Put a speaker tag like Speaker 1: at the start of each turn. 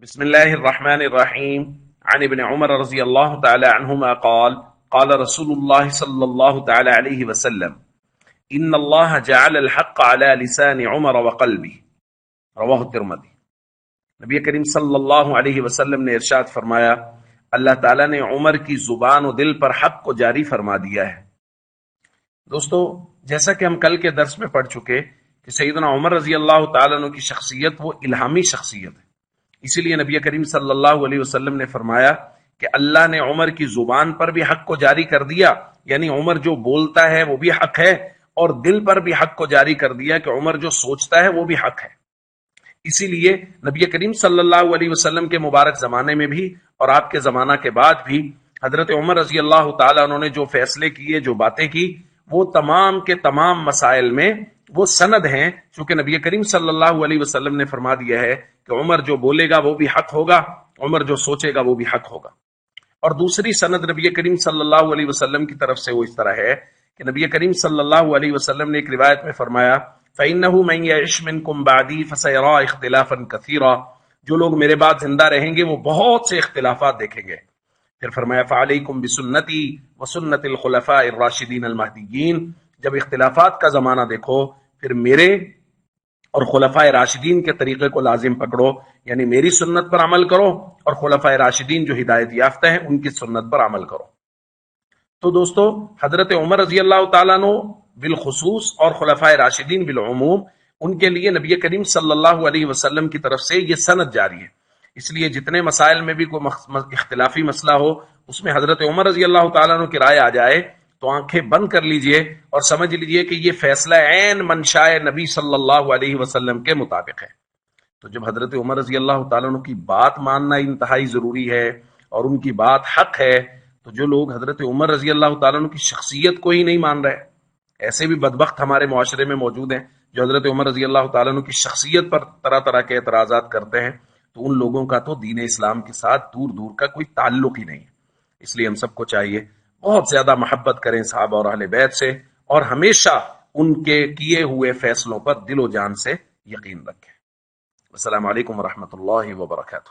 Speaker 1: بسم الله الرحمن الرحيم عن ابن عمر رضي الله تعالى عنهما قال قال رسول الله صلى الله تعالى عليه وسلم إن الله جعل الحق على لسان عمر وقلبه رواہ الترمذی۔ نبی کریم صلی اللہ علیہ وسلم نے ارشاد فرمایا، اللہ تعالیٰ نے عمر کی زبان و دل پر حق کو جاری فرما دیا ہے۔ دوستو، جیسا کہ ہم کل کے درس میں پڑھ چکے کہ سیدنا عمر رضی اللہ تعالیٰ عنہ کی شخصیت وہ الہامی شخصیت ہے، اسی لیے نبی کریم صلی اللہ علیہ وسلم نے فرمایا کہ اللہ نے عمر کی زبان پر بھی حق کو جاری کر دیا، یعنی عمر جو بولتا ہے وہ بھی حق ہے، اور دل پر بھی حق کو جاری کر دیا کہ عمر جو سوچتا ہے وہ بھی حق ہے۔ اسی لیے نبی کریم صلی اللہ علیہ وسلم کے مبارک زمانے میں بھی اور آپ کے زمانہ کے بعد بھی حضرت عمر رضی اللہ تعالیٰ عنہ نے جو فیصلے کیے، جو باتیں کی، وہ تمام کے تمام مسائل میں وہ سند ہیں، چونکہ نبی کریم صلی اللہ علیہ وسلم نے فرما دیا ہے کہ عمر جو بولے گا وہ بھی حق ہوگا، عمر جو سوچے گا وہ بھی حق ہوگا۔ اور دوسری سند نبی کریم صلی اللہ علیہ وسلم کی طرف سے وہ اس طرح ہے کہ نبی کریم صلی اللہ علیہ وسلم نے ایک روایت میں فرمایا، فَإِنَّهُ مَن يَعِشْ مِنكُم بَعْدِي فَسَيَرَىٰ اخْتِلَافًا كَثِيرًا، جو لوگ میرے بعد زندہ رہیں گے وہ بہت سے اختلافات دیکھیں گے۔ پھر فرمایا فَعَلَيْكُمْ بِسُنَّتِي وَسُنَّةِ الْخُلَفَاءِ الرَّاشِدِينَ الْمَهْدِيِّينَ، جب اختلافات کا زمانہ دیکھو پھر میرے اور خلفائے راشدین کے طریقے کو لازم پکڑو، یعنی میری سنت پر عمل کرو، اور خلفائے راشدین جو ہدایت یافتہ ہیں ان کی سنت پر عمل کرو۔ تو دوستو، حضرت عمر رضی اللہ تعالیٰ عنہ بالخصوص اور خلفائے راشدین بالعموم، ان کے لیے نبی کریم صلی اللہ علیہ وسلم کی طرف سے یہ سند جاری ہے۔ اس لیے جتنے مسائل میں بھی کوئی اختلافی مسئلہ ہو، اس میں حضرت عمر رضی اللہ تعالیٰ عنہ کی رائے آ جائے تو آنکھیں بند کر لیجئے اور سمجھ لیجئے کہ یہ فیصلہ عین منشائے نبی صلی اللہ علیہ وسلم کے مطابق ہے۔ تو جب حضرت عمر رضی اللہ تعالیٰ عنہ کی بات ماننا انتہائی ضروری ہے اور ان کی بات حق ہے، تو جو لوگ حضرت عمر رضی اللہ تعالیٰ عنہ کی شخصیت کو ہی نہیں مان رہے، ایسے بھی بدبخت ہمارے معاشرے میں موجود ہیں جو حضرت عمر رضی اللہ تعالیٰ عنہ کی شخصیت پر طرح طرح کے اعتراضات کرتے ہیں، تو ان لوگوں کا تو دین اسلام کے ساتھ دور دور کا کوئی تعلق ہی نہیں ہے۔ اس لیے ہم سب کو چاہیے بہت زیادہ محبت کریں صحابہ اور اہل بیت سے، اور ہمیشہ ان کے کیے ہوئے فیصلوں پر دل و جان سے یقین رکھیں۔ السلام علیکم ورحمۃ اللہ وبرکاتہ۔